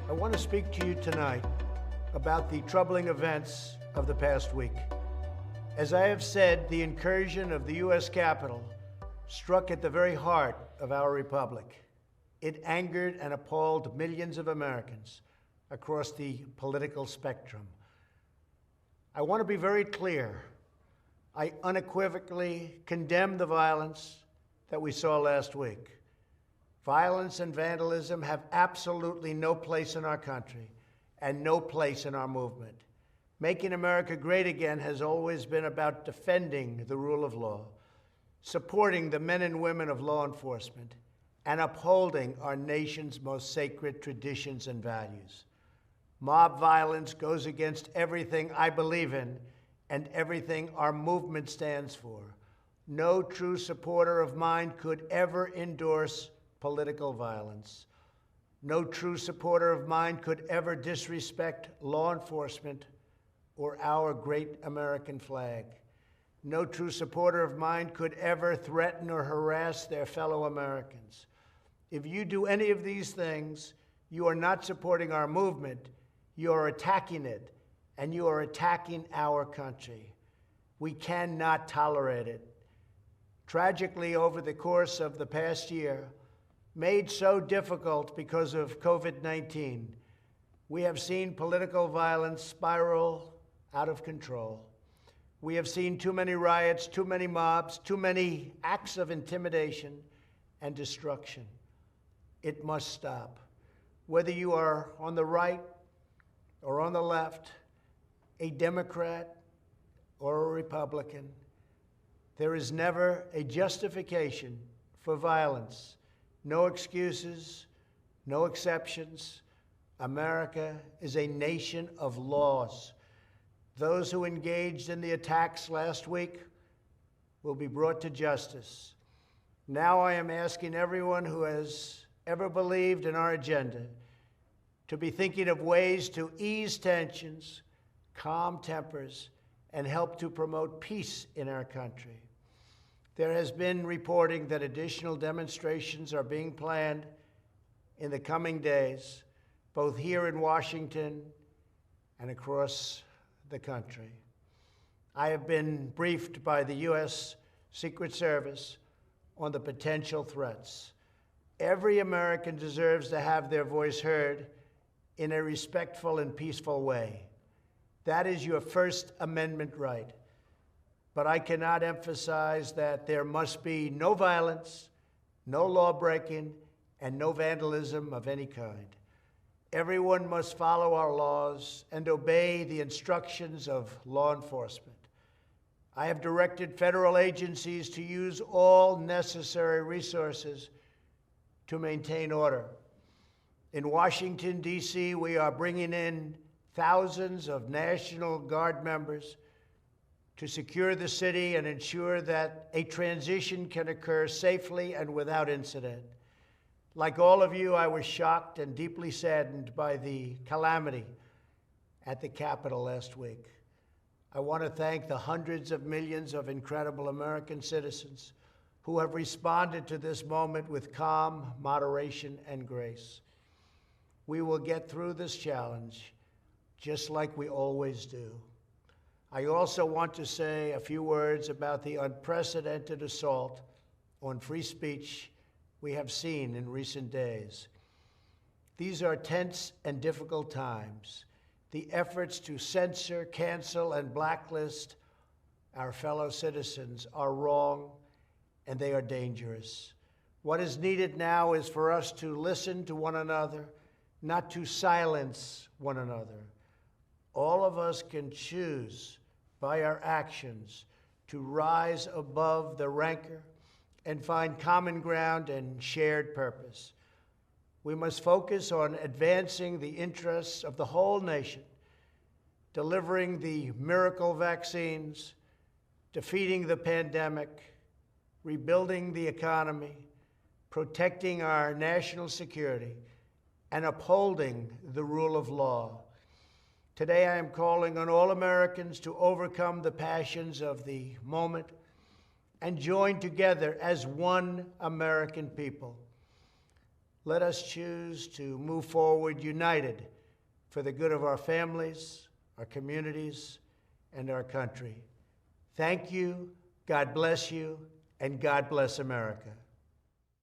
I want to speak to you tonight about the troubling events of the past week. As I have said, the incursion of the U.S. Capitol struck at the very heart of our republic. It angered and appalled millions of Americans across the political spectrum. I want to be very clear. I unequivocally condemn the violence that we saw last week. Violence and vandalism have absolutely no place in our country and no place in our movement. Making America great again has always been about defending the rule of law, supporting the men and women of law enforcement, and upholding our nation's most sacred traditions and values. Mob violence goes against everything I believe in and everything our movement stands for. No true supporter of mine could ever endorse political violence. No true supporter of mine could ever disrespect law enforcement or our great American flag. No true supporter of mine could ever threaten or harass their fellow Americans. If you do any of these things, you are not supporting our movement, you are attacking it, and you are attacking our country. We cannot tolerate it. Tragically, over the course of the past year, made so difficult because of COVID-19, we have seen political violence spiral out of control. We have seen too many riots, too many mobs, too many acts of intimidation and destruction. It must stop. Whether you are on the right or on the left, a Democrat or a Republican, there is never a justification for violence. No excuses, no exceptions. America is a nation of laws. Those who engaged in the attacks last week will be brought to justice. Now I am asking everyone who has ever believed in our agenda to be thinking of ways to ease tensions, calm tempers, and help to promote peace in our country. There has been reporting that additional demonstrations are being planned in the coming days, both here in Washington and across the country. I have been briefed by the U.S. Secret Service on the potential threats. Every American deserves to have their voice heard in a respectful and peaceful way. That is your First Amendment right. But I cannot emphasize that there must be no violence, no law-breaking, and no vandalism of any kind. Everyone must follow our laws and obey the instructions of law enforcement. I have directed federal agencies to use all necessary resources to maintain order. In Washington, D.C., we are bringing in thousands of National Guard members to secure the city and ensure that a transition can occur safely and without incident. Like all of you, I was shocked and deeply saddened by the calamity at the Capitol last week. I want to thank the hundreds of millions of incredible American citizens who have responded to this moment with calm, moderation, and grace. We will get through this challenge just like we always do. I also want to say a few words about the unprecedented assault on free speech we have seen in recent days. These are tense and difficult times. The efforts to censor, cancel, and blacklist our fellow citizens are wrong, and they are dangerous. What is needed now is for us to listen to one another, not to silence one another. All of us can choose by our actions to rise above the rancor and find common ground and shared purpose. We must focus on advancing the interests of the whole nation, delivering the miracle vaccines, defeating the pandemic, rebuilding the economy, protecting our national security, and upholding the rule of law. Today, I am calling on all Americans to overcome the passions of the moment and join together as one American people. let us choose to move forward united for the good of our families, our communities, and our country. Thank you, God bless you, and God bless America.